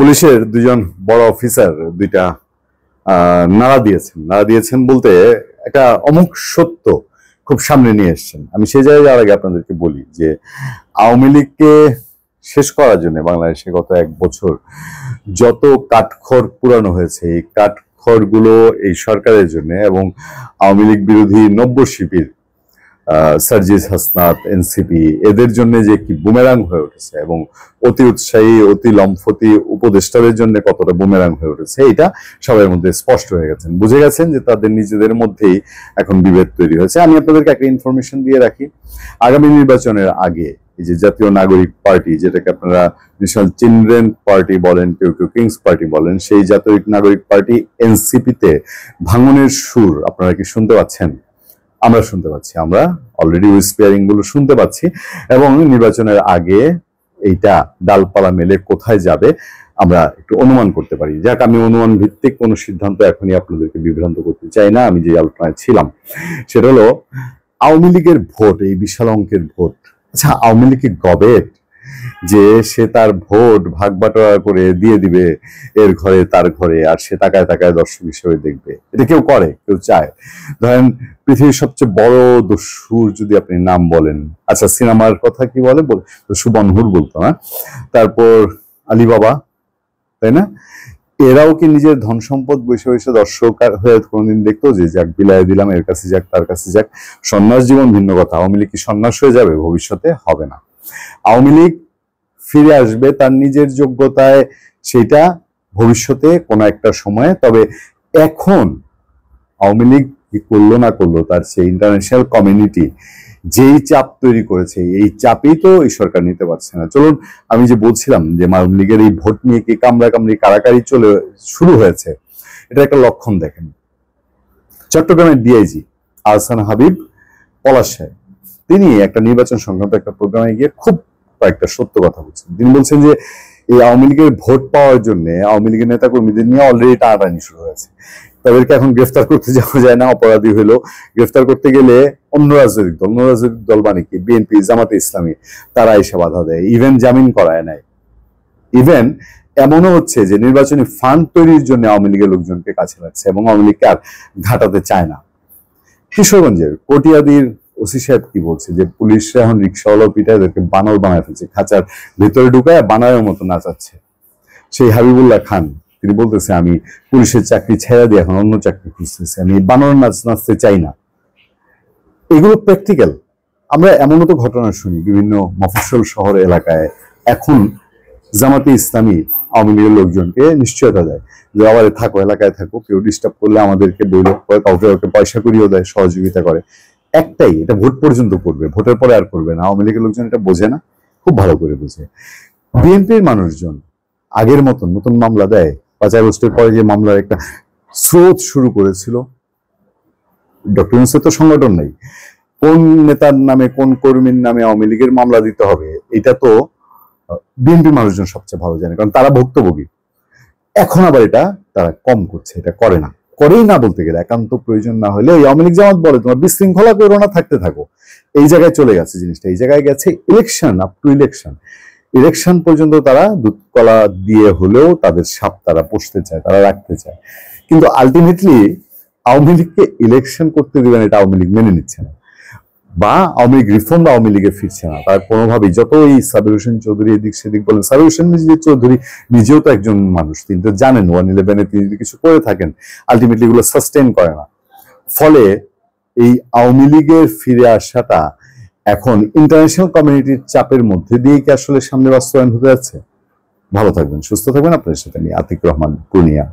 পুলিশের দুজন বড় অফিসার দুইটা নাড়া দিয়েছেন বলতে একটা অমুক সত্য খুব সামনে নিয়ে এসেছেন। আমি সেই জায়গায় যাওয়ার আগে আপনাদেরকে বলি যে আওয়ামী লীগকে শেষ করার জন্য বাংলাদেশে গত 1 বছর যত কাঠখড় পুরানো হয়েছে, এই কাঠখড় গুলো এই সরকারের জন্য এবং আওয়ামী লীগ বিরোধী নব্য শিবির সার্জিস হাসনাত, এনসিপি এদের জন্য যে কি বুমেরাং হয়ে উঠেছে এবং অতি উৎসাহী অতি লম্ফতি উপদেষ্টাদের জন্য কতটা বুমেরাং হয়ে উঠেছে, এটা সবার মধ্যে স্পষ্ট হয়ে গেছেন, বুঝে গেছেন যে তাদের নিজেদের মধ্যেই এখন বিভেদ তৈরি হয়েছে। আমি আপনাদেরকে একটা ইনফরমেশন দিয়ে রাখি, আগামী নির্বাচনের আগে এই যে জাতীয় নাগরিক পার্টি, যেটাকে আপনারা ন্যাশনাল চিলড্রেন পার্টি বলেন, কেউ কেউ কিংস পার্টি বলেন, সেই জাতীয় নাগরিক পার্টি এনসিপিতে ভাঙনের সুর আপনারা কি শুনতে পাচ্ছেন? আমরা শুনতে পাচ্ছি, আমরা অলরেডি হুইসপিয়ারিং গুলো শুনতে পাচ্ছি এবং নির্বাচনের আগে এইটা ডালপালা মেলে কোথায় যাবে আমরা একটু অনুমান করতে পারি। যাক, আমি অনুমান ভিত্তিক কোনো সিদ্ধান্ত এখনই আপনাদেরকে বিভ্রান্ত করতে চাই না। আমি যে আলোচনায় ছিলাম সেটা হলো আওয়ামী লীগের ভোট, এই বিশাল অঙ্কের ভোট। আচ্ছা, আওয়ামী লীগ গবেট যে সে তার ভোট ভাগ বাটোয়ারা করে দিয়ে দিবে এর ঘরে তার ঘরে, আর সে তাকায় তাকায় দর্শক হিসেবে দেখবে? এটা কেউ করে? কেউ চায়? ধরেন পৃথিবীর সবচেয়ে বড় দস্যুর যদি আপনি নাম বলেন, আচ্ছা সিনেমার কথা কি বলে, সুবনহুর বলতো না, তারপর আলিবাবা, তাই না? এরাও কি নিজের ধন সম্পদ বসে বসে দর্শক হয়ে কোনদিন দেখতো যে যাক বিলায় দিলাম, এর কাছে যাক তার কাছে যাক? সন্ন্যাস জীবন ভিন্ন কথা। আওয়ামী লীগ কি সন্ন্যাস হয়ে যাবে? ভবিষ্যতে হবে না। আওয়ামী লীগ ফিরে আসবে তার নিজের যোগ্যতায়, সেটা ভবিষ্যতে কোনো একটা সময়ে। তবে এখন আওয়ামী লীগ কি করলো না করলো, তার সেই ইন্টারন্যাশনাল কমিউনিটি যেই চাপ তৈরি করেছে, এই চাপই তো এই সরকার নিতে পারছে না। চলুন, আমি যে বলছিলাম যে আওয়ামী লীগের এই ভোট নিয়ে কি কামড়াকামড়ি কারাকারি শুরু হয়েছে, এটা একটা লক্ষণ দেখেন। চট্টগ্রামের ডিআইজি আহসান হাবিব পলাশ সাহেব, তিনি একটা নির্বাচন সংক্রান্ত একটা প্রোগ্রামে গিয়ে খুব কয়েকটা সত্য কথা বলছেন। তিনি বলছেন যে এই আওয়ামী লীগের ভোট পাওয়ার জন্য আওয়ামী লীগের নেতা কর্মীদের নিয়ে অলরেডি টানাটানি শুরু হয়েছে। তাদেরকে এখন গ্রেফতার করতে যাওয়া যায় না, অপরাধী হলো। গ্রেফতার করতে গেলে অন্য রাজনৈতিক দল মানে কি বিএনপি, জামাতে ইসলামী, তারা এসে বাধা দেয়, ইভেন জামিন করায় নাই। ইভেন এমনও হচ্ছে যে নির্বাচনী ফান্ড তৈরির জন্য আওয়ামী লীগের লোকজনকে কাছে লাগছে এবং আওয়ামী লীগকে আর ঘাটাতে চায় না। কিশোরগঞ্জের কটিয়াদির ওসি সাহেব কি বলছে যে পুলিশরা এখন রিক্সাওয়ালা পিঠা এদেরকে বানর বানায় ফেলছে, খাঁচার ভেতরে ঢুকায় বানরের মতো নাচাচ্ছে। সেই হাবিবুল্লাহ খান তিনি বলতেছে আমি পুলিশের চাকরি ছেড়ে দিয়ে এখন অন্য চাকরি খুঁজতেছি, আমি বানর নাচতে চাই না। এগুলো প্র্যাকটিক্যাল। আমরা এমনও তো ঘটনা শুনি বিভিন্ন মফস্বল শহর এলাকায় এখন জামাতে ইসলামী আওয়ামী লীগের লোকজনকে নিশ্চয়তা দেয় যে আবার থাকো, এলাকায় থাকো, কেউ ডিস্টার্ব করলে আমাদেরকে বইলো, কাউকে পয়সা করিয়েও দেয়, সহযোগিতা করে। একটাই, এটা ভোট পর্যন্ত করবে, ভোটের পরে আর করবে না। আওয়ামী লীগের লোকজন এটা বোঝে না, খুব ভালো করে বোঝে। বিএনপির মানুষজন আগের মতন নতুন মামলা দেয়। 5 আগস্টের পরে যে মামলার একটা স্রোত শুরু করেছিল, ডক্টর ইউনূসের তো সংগঠন নেই, কোন নেতার নামে কোন কর্মীর নামে আওয়ামী লীগের মামলা দিতে হবে এটা তো বিএনপির মানুষজন সবচেয়ে ভালো জানে, কারণ তারা ভুক্তভোগী। এখন আবার এটা তারা কম করছে, এটা করে না, করেই না বলতে গেলে। একান্ত প্রয়োজন না হলে ওই আওয়ামী লীগ জামাত বলে তোমার বিশৃঙ্খলা করো না, থাকতে থাকো। এই জায়গায় চলে গেছে জিনিসটা, এই জায়গায় গেছে ইলেকশন, আপ টু ইলেকশন পর্যন্ত তারা দুধ কলা দিয়ে হলেও তাদের সাপ তারা পুষতে চায়, তারা রাখতে চায়। কিন্তু আলটিমেটলি আওয়ামী লীগকে ইলেকশন করতে দিবেন এটা আওয়ামী লীগ মেনে নিচ্ছে না, বা আওয়ামী লীগ রিফর্ম আওয়ামী লীগে ফিরছে না। তার কোনোভাবেই যতই সাবির হোসেন চৌধুরী এদিক সেদিক বলেন, সাবির হোসেন চৌধুরী নিজেও তো একজন মানুষ, তিনি তো জানেন 111-এ তিনি যদি কিছু করে থাকেন আলটিমেটলি এগুলো সাস্টেন করে না। ফলে এই আওয়ামী লীগের ফিরে আসাটা এখন ইন্টারন্যাশনাল কমিউনিটির চাপের মধ্যে দিয়ে কি আসলে সামনে বাস্তবায়ন হতে যাচ্ছে? ভালো থাকবেন, সুস্থ থাকবেন। আপনাদের সাথে আমি আতিক রহমান, পূর্ণিয়া।